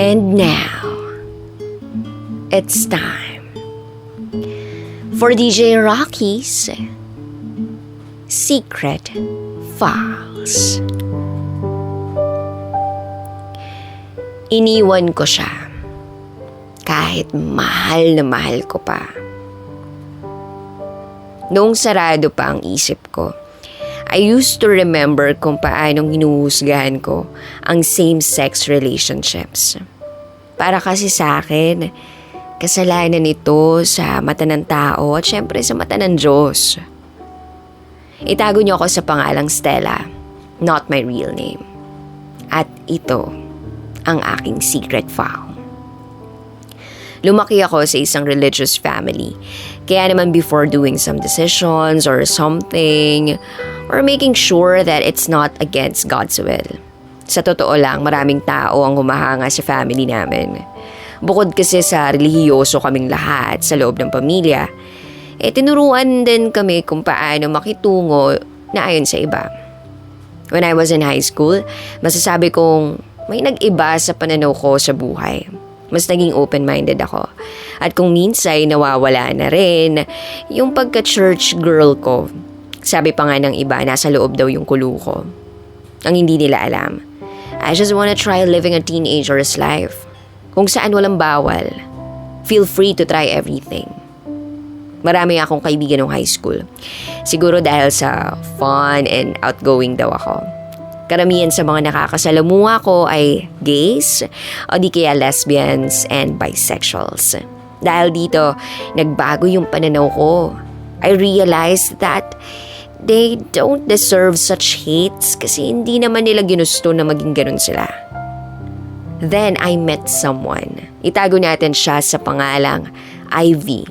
And now, it's time for DJ Raqi's Secret Files. Iniwan ko siya kahit mahal na mahal ko pa. Noong sarado pa ang isip ko, I used to remember kung paanong hinuhusgahan ko ang same-sex relationships. Para kasi sa akin, kasalanan ito sa mata ng tao at syempre sa mata ng Diyos. Itago niyo ako sa pangalang Stella, not my real name. At ito ang aking secret file. Lumaki ako sa isang religious family. Kaya naman before doing some decisions or something, or making sure that it's not against God's will. Sa totoo lang, maraming tao ang humahanga sa family namin. Bukod kasi sa relihiyoso kaming lahat sa loob ng pamilya, tinuruan din kami kung paano makitungo na ayon sa iba. When I was in high school, masasabi kong may nag-iba sa pananaw ko sa buhay. Mas naging open-minded ako. At kung minsay nawawala na rin yung pagka-church girl ko. Sabi pa nga ng iba, nasa loob daw yung kulo ko. Ang hindi nila alam, I just wanna try living a teenager's life. Kung saan walang bawal. Feel free to try everything. Marami akong kaibigan ng high school. Siguro dahil sa fun and outgoing daw ako. Karamihan sa mga nakakasalamuha ko ay gays o di kaya lesbians and bisexuals. Dahil dito, nagbago yung pananaw ko. I realized that they don't deserve such hates kasi hindi naman nila ginusto na maging ganun sila. Then I met someone. Itago natin siya sa pangalang Ivy.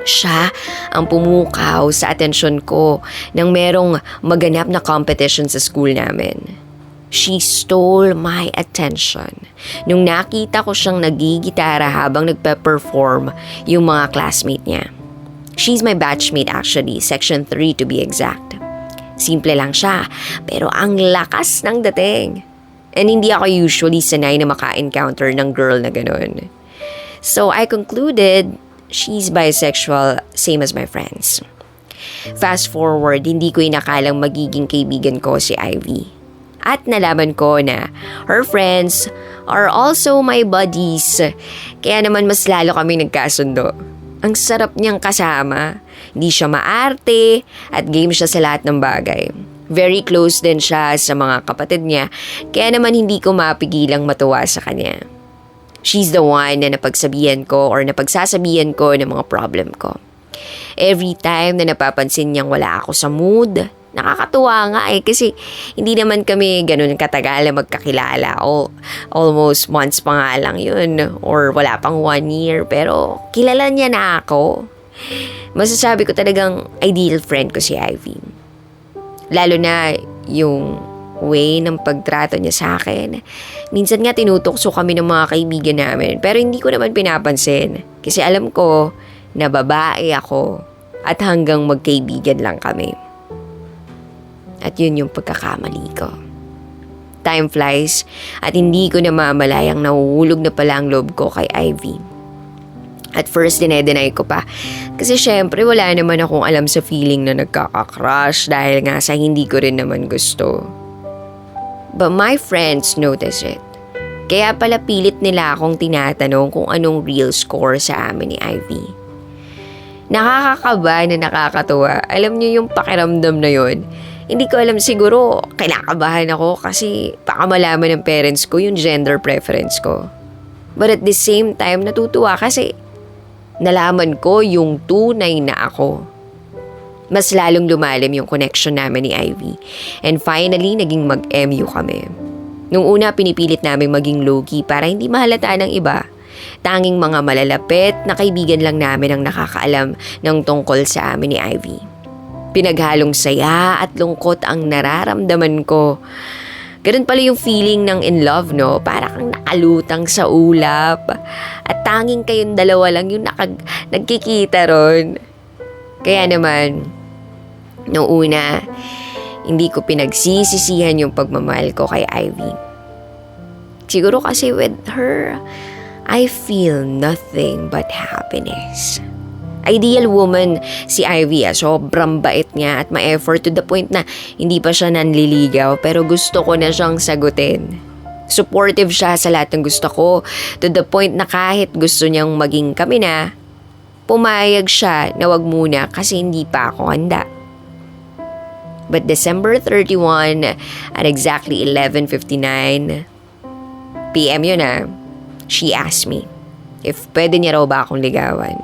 Siya ang pumukaw sa atensyon ko nang merong maganap na competition sa school namin. She stole my attention nung nakita ko siyang nagigitara habang nagpe-perform yung mga classmate niya. She's my batchmate actually, section 3 to be exact. Simple lang siya, pero ang lakas ng dating. And hindi ako usually sanay na maka-encounter ng girl na ganun. So I concluded she's bisexual, same as my friends. Fast forward, hindi ko inakalang magiging kaibigan ko si Ivy. At nalaman ko na her friends are also my buddies. Kaya naman mas lalo kami nagkasundo. Ang sarap niyang kasama. Hindi siya maarte at game siya sa lahat ng bagay. Very close din siya sa mga kapatid niya. Kaya naman hindi ko mapigilang matuwa sa kanya. She's the one na napagsabihan ko or napagsasabihan ko ng mga problem ko. Every time na napapansin niyang wala ako sa mood, nakakatuwa nga kasi hindi naman kami ganun katagal na magkakilala. Almost months pa nga lang yun or wala pang 1 year pero kilala niya na ako. Masasabi ko talagang ideal friend ko si Ivy. Lalo na yung way ng pagtrato niya sa akin. Minsan nga tinutokso kami ng mga kaibigan namin pero hindi ko naman pinapansin kasi alam ko na babae ako at hanggang magkaibigan lang kami. At yun yung pagkakamali ko. Time flies at hindi ko na mamalayang nahuhulog na pala ang loob ko kay Ivy. At first dinedenay ko pa kasi syempre wala naman akong alam sa feeling na nagkaka-crush dahil nga sa hindi ko rin naman gusto. But my friends notice it. Kaya pala pilit nila akong tinatanong kung anong real score sa amin ni Ivy. Nakakakaba na nakakatuwa. Alam niyo yung pakiramdam na yun. Hindi ko alam, siguro kinakabahan ako kasi baka malaman ng parents ko yung gender preference ko. But at the same time natutuwa kasi nalaman ko yung tunay na ako. Mas lalong lumalim yung connection namin ni Ivy. And finally, naging mag-MU kami. Nung una, pinipilit namin maging low-key para hindi mahalata ng iba. Tanging mga malalapit na kaibigan lang namin ang nakakaalam ng tungkol sa amin ni Ivy. Pinaghalong saya at lungkot ang nararamdaman ko. Ganun pala yung feeling ng in love, no? Para kang nakalutang sa ulap. At tanging kayong dalawa lang yung nagkikita ron. Kaya naman, noong una, hindi ko pinagsisisihan yung pagmamahal ko kay Ivy. Siguro kasi with her, I feel nothing but happiness. Ideal woman si Ivy. Sobrang bait niya at ma-effort to the point na hindi pa siya nanliligaw pero gusto ko na siyang sagutin. Supportive siya sa lahat ng gusto ko to the point na kahit gusto niyang maging kami na, pumayag siya na wag muna kasi hindi pa ako handa. But December 31 at exactly 11:59 PM yun she asked me if pwede niya raw ba akong ligawan.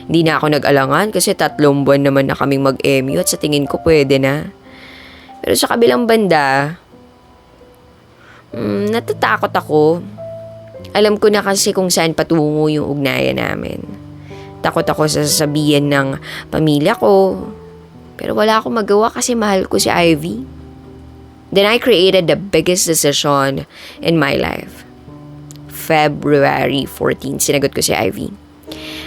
Hindi na ako nag-alangan kasi 3 buwan naman na kaming mag-MU at sa tingin ko pwede na. Pero sa kabilang banda, natatakot ako. Alam ko na kasi kung saan patungo yung ugnayan namin. Takot ako sa sasabihin ng pamilya ko. Pero wala akong magawa kasi mahal ko si Ivy. Then I created the biggest decision in my life. February 14, sinagot ko si Ivy.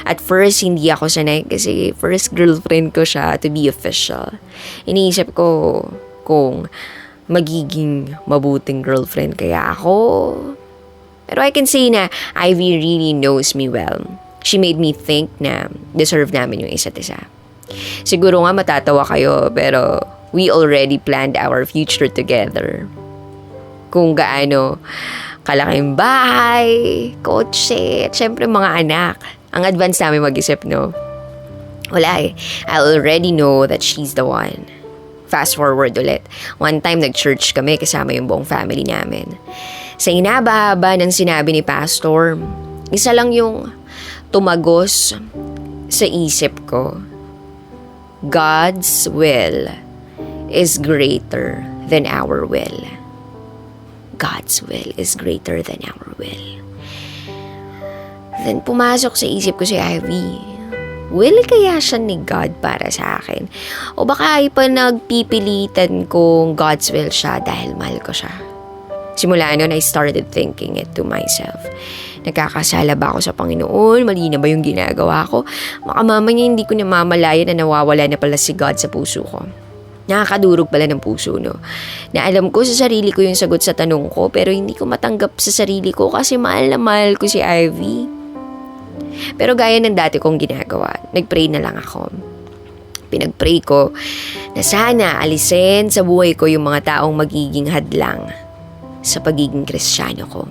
At first, hindi ako sanay kasi first girlfriend ko siya to be official. Iniisip ko kung magiging mabuting girlfriend kaya ako. Pero I can say na Ivy really knows me well. She made me think na deserve namin yung isa't isa. Siguro nga matatawa kayo pero we already planned our future together. Kung gaano kalaking bahay, kotse, at syempre mga anak. Ang advance namin mag-isip, no? Wala I already know that she's the one. Fast forward ulit. One time nag-church kami kasama yung buong family namin. Sa inaba-haba ng sinabi ni Pastor, isa lang yung tumagos sa isip ko. God's will is greater than our will. God's will is greater than our will. Then pumasok sa isip ko si Ivy. Will kaya siya ni God para sa akin? O baka ay pa nagpipilitan kong God's will siya dahil mahal ko siya? Simula noon, I started thinking it to myself. Nagkakasala ba ako sa Panginoon? Mali na ba yung ginagawa ko? Baka mamaya hindi ko namamalaya na nawawala na pala si God sa puso ko. Nakakadurog pala ng puso, no? Na alam ko sa sarili ko yung sagot sa tanong ko pero hindi ko matanggap sa sarili ko kasi mahal na mahal ko si Ivy. Pero gaya ng dati kong ginagawa, nagpray na lang ako. Pinagpray ko na sana alisin sa buhay ko yung mga taong magiging hadlang sa pagiging Kristiyano ko.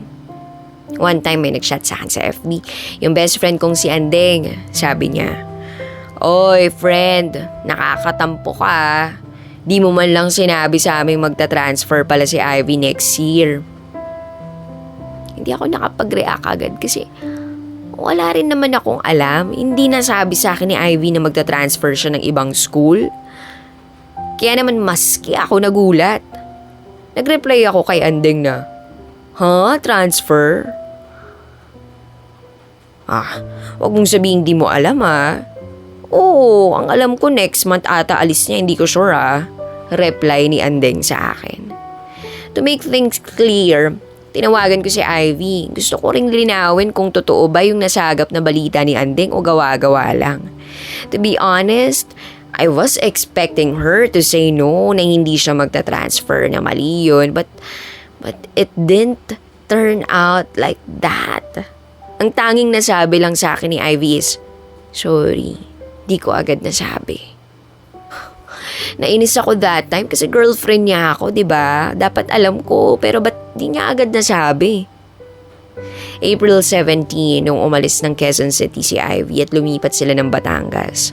One time may nag-chat sa akin sa FB. Yung best friend kong si Andeng, sabi niya, "Oy friend, nakakatampo ka. Di mo man lang sinabi sa aming magta-transfer pala si Ivy next year." Hindi ako nakapag-react agad kasi wala rin naman akong alam. Hindi nasabi sa akin ni Ivy na magta-transfer siya ng ibang school. Kaya naman maski ako nagulat. Nag-reply ako kay Andeng na, Transfer? Wag mong sabihin di mo alam Oo, ang alam ko next month ata alis niya, hindi ko sure Reply ni Andeng sa akin. To make things clear, tinawagan ko si Ivy. Gusto ko ring linawin kung totoo ba yung nasagap na balita ni Andeng o gawa-gawa lang. To be honest, I was expecting her to say no na hindi siya magta-transfer na mali yun. But it didn't turn out like that. Ang tanging nasabi lang sa akin ni Ivy is, "Sorry, di ko agad nasabi." Nainis ako that time kasi girlfriend niya ako, diba? Dapat alam ko, pero ba't di niya agad nasabi? April 17, nung umalis ng Quezon City si Ivy at lumipat sila ng Batangas.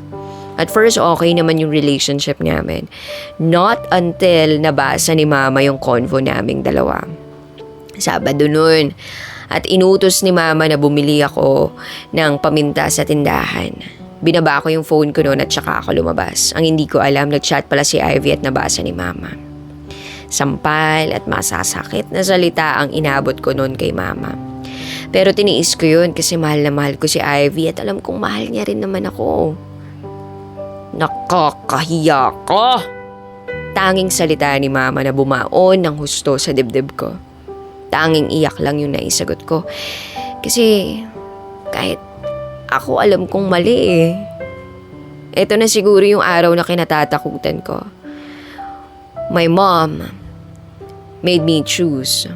At first, okay naman yung relationship namin. Not until nabasa ni Mama yung convo naming dalawa. Sabado nun. At inutos ni Mama na bumili ako ng paminta sa tindahan. Binaba ko yung phone ko noon at saka ako lumabas. Ang hindi ko alam, nag-chat pala si Ivy at nabasa ni Mama. Sampal at masasakit na salita ang inabot ko noon kay Mama. Pero tiniis ko yun kasi mahal na mahal ko si Ivy at alam kong mahal niya rin naman ako. Nakakahiya ka! Tanging salita ni Mama na bumaon ng husto sa dibdib ko. Tanging iyak lang yung naisagot ko. Kasi kahit ako alam kong mali Ito na siguro yung araw na kinatatakutan ko. My mom made me choose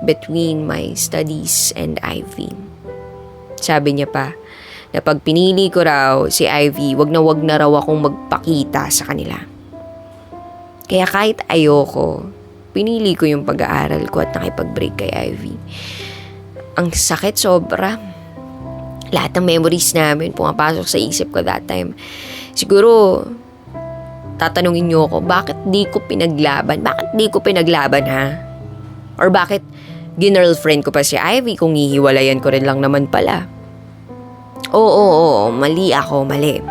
between my studies and Ivy. Sabi niya pa, na pag pinili ko raw si Ivy, wag na raw akong magpakita sa kanila. Kaya kahit ayoko, pinili ko yung pag-aaral ko at nakipag-break kay Ivy. Ang sakit sobra. Lahat ng memories namin pumapasok sa isip ko that time. Siguro, tatanungin niyo ako, bakit di ko pinaglaban? Bakit di ko pinaglaban, ha? Or bakit ginirlfriend ko pa si Ivy kung hihiwalayan ko rin lang naman pala? Oo, mali ako, mali.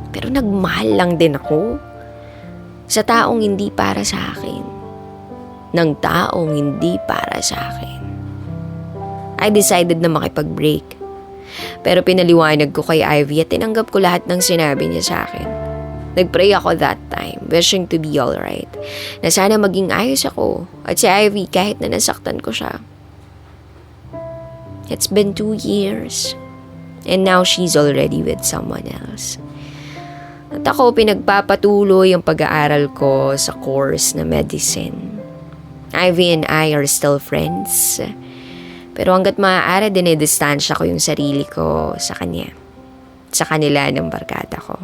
Pero nagmahal lang din ako. Sa taong hindi para sa akin. Ng taong hindi para sa akin. I decided na makipag-break. Pero pinaliwanag ko kay Ivy at tinanggap ko lahat ng sinabi niya sa akin. Nagpray ako that time, wishing to be alright. Na sana maging ayos ako. At si Ivy, kahit na nasaktan ko siya. It's been 2 years. And now she's already with someone else. At ako pinagpapatuloy ang pag-aaral ko sa course na medicine. Ivy and I are still friends. Pero hanggat maaari dinidistansya ko yung sarili ko sa kanya. Sa kanila ng barkada ko.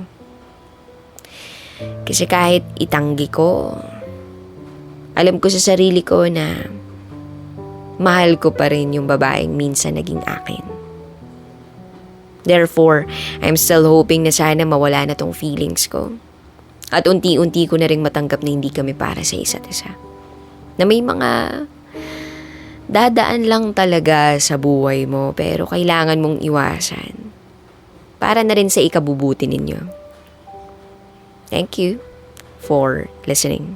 Kasi kahit itanggi ko, alam ko sa sarili ko na mahal ko pa rin yung babaeng minsan naging akin. Therefore, I'm still hoping na sana mawala na tong feelings ko. At unti-unti ko na rin matanggap na hindi kami para sa isa't isa. Na may mga dadaan lang talaga sa buhay mo pero kailangan mong iwasan. Para na rin sa ikabubuti ninyo. Thank you for listening.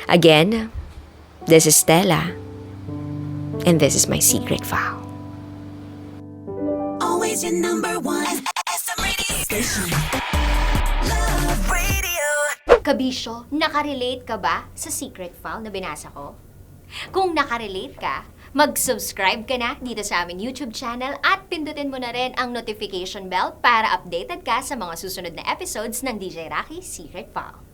Again, this is Stella. And this is my secret vow. Always your number one SM radio station. Love Radio. Kabisyo, nakarelate ka ba sa secret file na binasa ko? Kung nakarelate ka, mag-subscribe ka na dito sa aming YouTube channel at pindutin mo na rin ang notification bell para updated ka sa mga susunod na episodes ng DJ Raqi Secret File.